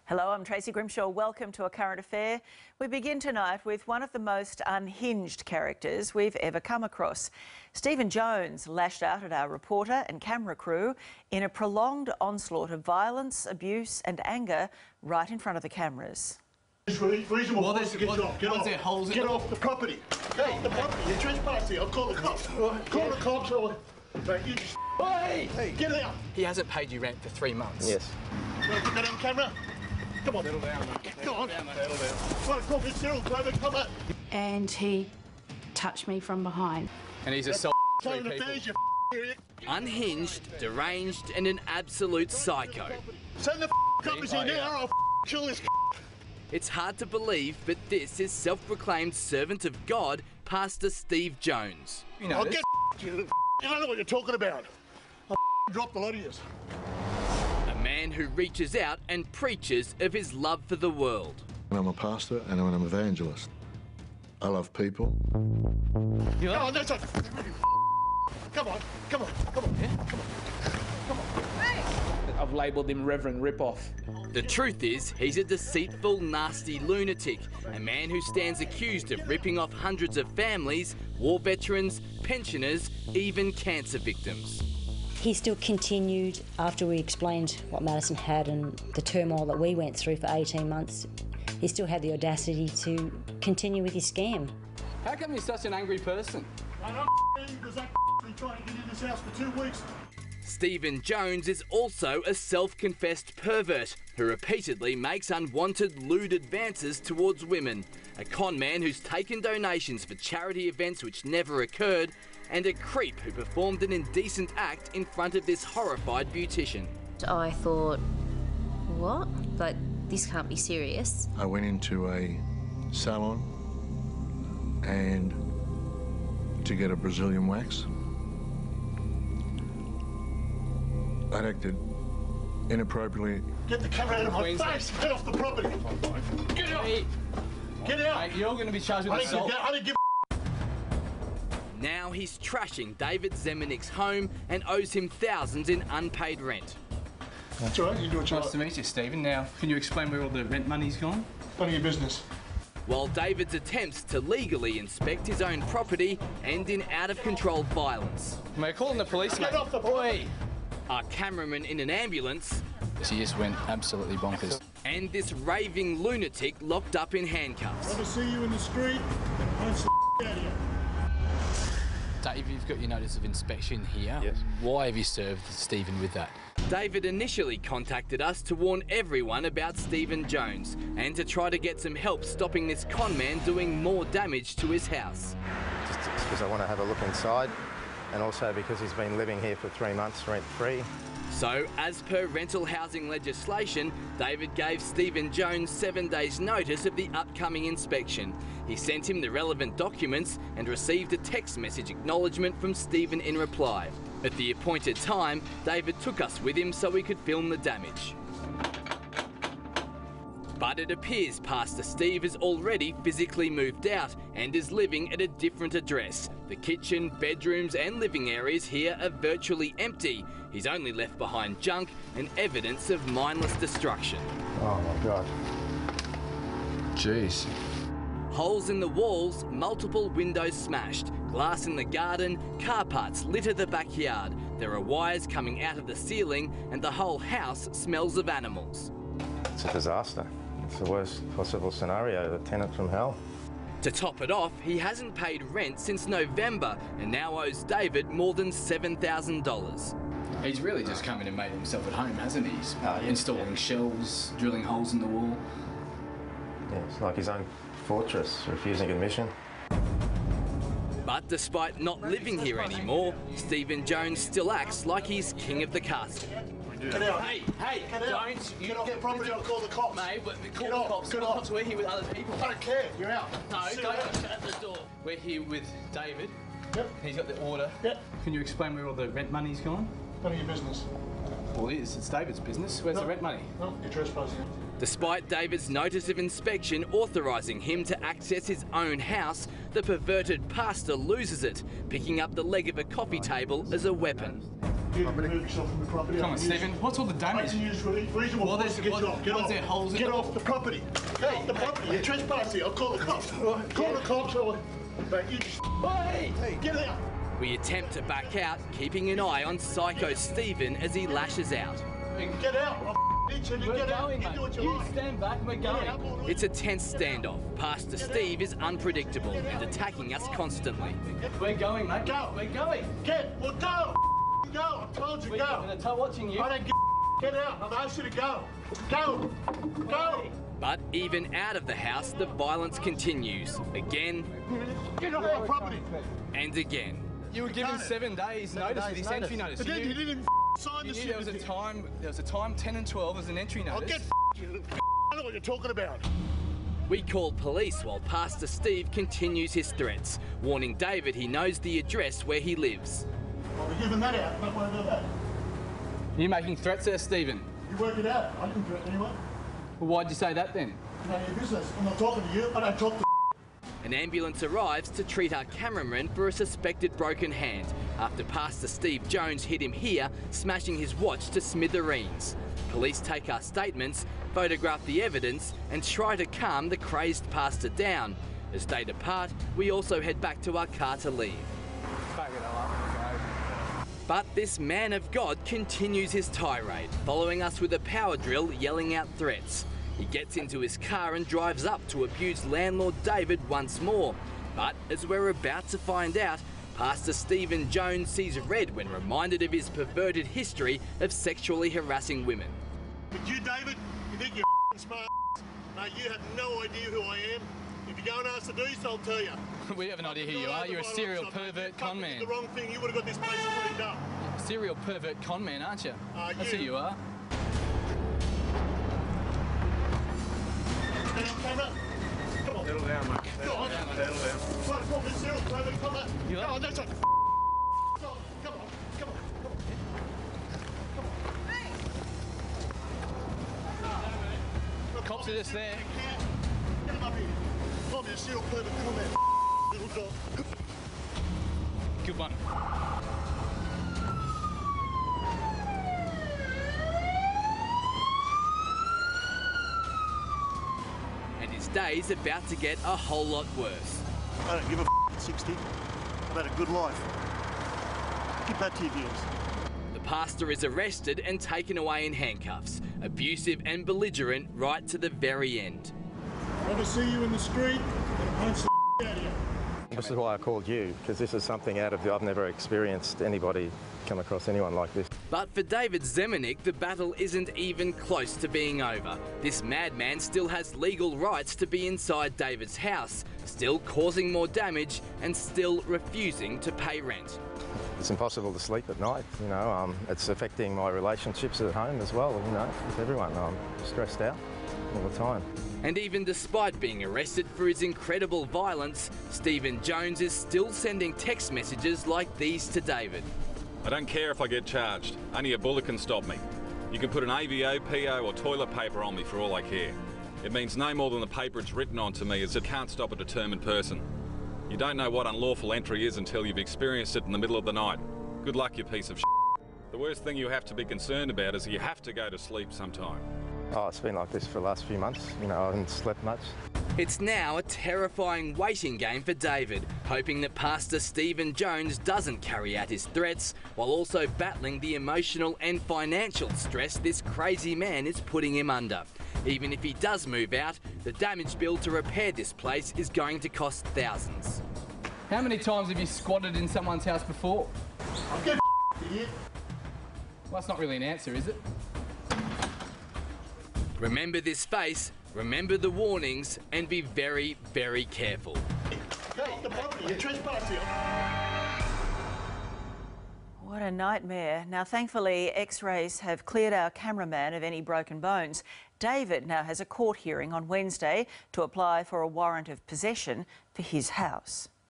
Hello, I'm Tracy Grimshaw. Welcome to A Current Affair. We begin tonight with one of the most unhinged characters we've ever come across. Stephen Jones lashed out at our reporter and camera crew in a prolonged onslaught of violence, abuse and anger right in front of the cameras. It's reasonable to get you off. Get off. Get off the property. Get off the property. You're trespassing. I'll call the cops. Call the cops. Mate, you just... Hey! Get out! He hasn't paid you rent for 3 months. Yes. You want to put that on camera? Come on. Settle down, mate. Come on. Settle down. Well, call me Cyril, Clover, come on. And he touched me from behind. And he's a Phone affairs, you idiot. Unhinged, deranged and an absolute psycho. Send the coppers in there or I'll kill this. It's hard to believe, but this is self-proclaimed servant of God, Pastor Steve Jones. You know I'll get you. I don't know what you're talking about. I'll drop the lot of you. A man who reaches out and preaches of his love for the world. I'm a pastor and I'm an evangelist. I love people. Come on, that's it. Come on. Yeah? Come on. I've labelled him Reverend Ripoff. The truth is, he's a deceitful, nasty lunatic, a man who stands accused of ripping off hundreds of families, war veterans, pensioners, even cancer victims. He still continued after we explained what Madison had and the turmoil that we went through for 18 months. He still had the audacity to continue with his scam. How come you're such an angry person? I'm because that been trying to get in this house for 2 weeks. Stephen Jones is also a self-confessed pervert who repeatedly makes unwanted lewd advances towards women, a con man who's taken donations for charity events which never occurred, and a creep who performed an indecent act in front of this horrified beautician. I thought, what? Like, this can't be serious. I went into a salon and to get a Brazilian wax. I'd acted inappropriately. Get the camera out of my face. Get off the property. Get out. Get out. Mate, you're going to be charged with assault. I didn't give Now he's trashing David Zemenick's home and owes him thousands in unpaid rent. That's all right, you do it. Nice to meet you, Stephen. Now, can you explain where all the rent money's gone? None of your business. While David's attempts to legally inspect his own property end in out-of-control violence. Mate, calling the police, mate. Get off the property. Our cameraman in an ambulance. She just went absolutely bonkers. And this raving lunatic locked up in handcuffs. If I see you in the street, I'm out of here. Dave, you've got your notice of inspection here. Yes. Why have you served Stephen with that? David initially contacted us to warn everyone about Stephen Jones and to try to get some help stopping this con man doing more damage to his house. Just because I want to have a look inside, and also because he's been living here for 3 months rent-free. So, as per rental housing legislation, David gave Stephen Jones 7 days' notice of the upcoming inspection. He sent him the relevant documents and received a text message acknowledgement from Stephen in reply. At the appointed time, David took us with him so we could film the damage. But it appears Pastor Steve has already physically moved out and is living at a different address. The kitchen, bedrooms and living areas here are virtually empty. He's only left behind junk and evidence of mindless destruction. Oh my God. Jeez. Holes in the walls, multiple windows smashed, glass in the garden, car parts litter the backyard. There are wires coming out of the ceiling and the whole house smells of animals. It's a disaster. It's the worst possible scenario, a tenant from hell. To top it off, he hasn't paid rent since November and now owes David more than $7,000. He's really just come in and made himself at home, hasn't he? He's yeah. installing shelves, drilling holes in the wall. Yeah, it's like his own fortress, refusing admission. But despite not living here anymore, Stephen Jones still acts like he's king of the castle. Get out. Hey, Get out. don't you... Get off the property, I'll call the cops. Mate, but call Get the off. cops. Get The off. cops, we're here with other people. I don't care, you're out. No, See you don't later. shut the door. We're here with David. Yep. He's got the order. Yep. Can you explain where all the rent money's gone? None of your business. Well, it is. It's David's business. Where's the rent money? No, you're trespassing. Despite David's notice of inspection authorising him to access his own house, the perverted pastor loses it, picking up the leg of a coffee table as a weapon. You remove yourself from the property. Come on, Stephen. What's all the I damage? can use reasonable force to get you off. Get off. there holes in Get the- off the property. Get off the property. You're trespassing. I'll call the cops. Call the cops. Mate, you just... Hey, get out. We attempt to back out, keeping an eye on Psycho Stephen as he lashes out. Get out. I'll hit you and get out. You do what you like. Stand back, we're going. It's a tense standoff. Pastor Steve is unpredictable and attacking us constantly. We're going, mate. Go. We're going. Well, go. Go. I told you, go. We're not watching you. I don't get out. I've asked you to go. Go. Go. But even out of the house, the violence continues. Again Get off our property. and again. You were given 7 days notice with this entry notice. But then you didn't sign You the knew shit. there was a time 10 and 12 as an entry I'll notice. get you. I know what you're talking about. We call police while Pastor Steve continues his threats, warning David he knows the address where he lives. Well, we're giving that out. Don't worry about that. Are you making threats there, Stephen? You work it out. I can threaten anyone. Well, why'd you say that then? None of your business. I'm not talking to you. I don't talk to An ambulance arrives to treat our cameraman for a suspected broken hand after Pastor Steve Jones hit him here, smashing his watch to smithereens. Police take our statements, photograph the evidence and try to calm the crazed pastor down. As they depart, we also head back to our car to leave. But this man of God continues his tirade, following us with a power drill, yelling out threats. He gets into his car and drives up to abuse landlord David once more. But as we're about to find out, Pastor Stephen Jones sees red when reminded of his perverted history of sexually harassing women. But you, David, you think you're smart. Mate, you have no idea who I am. If you go and ask the D's, I'll tell you. We have an idea who you are. You're a serial pervert con man. The wrong thing, you would have got this place cleaned up. Serial pervert con man, aren't you? That's who you are. Come on. Settle down, mate. Settle down. Settle down. Come on, serial pervert, come on. Come on, that's right. Come on, come on, come on. Cops are just there. Get him up here. Call me a serial pervert, come on. Little dog. Good one. And his day's about to get a whole lot worse. I don't give a at 60. I've had a good life. Keep that to your viewers. The pastor is arrested and taken away in handcuffs, abusive and belligerent right to the very end. If I see you in the street, I'm punch the out of you. This is why I called you, because this is something I've never experienced anybody come across anyone like this. But for David Zemenik, the battle isn't even close to being over. This madman still has legal rights to be inside David's house, still causing more damage and still refusing to pay rent. It's impossible to sleep at night, you know. It's affecting my relationships at home as well, you know, with everyone. I'm stressed out all the time. And even despite being arrested for his incredible violence, Stephen Jones is still sending text messages like these to David. I don't care if I get charged. Only a bullet can stop me. You can put an AVO, PO or toilet paper on me for all I care. It means no more than the paper it's written on to me, as it can't stop a determined person. You don't know what unlawful entry is until you've experienced it in the middle of the night. Good luck, you piece of shit. The worst thing you have to be concerned about is you have to go to sleep sometime. Oh, it's been like this for the last few months. You know, I haven't slept much. It's now a terrifying waiting game for David, hoping that Pastor Stephen Jones doesn't carry out his threats, while also battling the emotional and financial stress this crazy man is putting him under. Even if he does move out, the damage bill to repair this place is going to cost thousands. How many times have you squatted in someone's house before? I'll get idiot. Well, that's not really an answer, is it? Remember this face, remember the warnings, and be very, very careful. Get off the property, you're trespassing. What a nightmare. Now, thankfully, X-rays have cleared our cameraman of any broken bones. David now has a court hearing on Wednesday to apply for a warrant of possession for his house.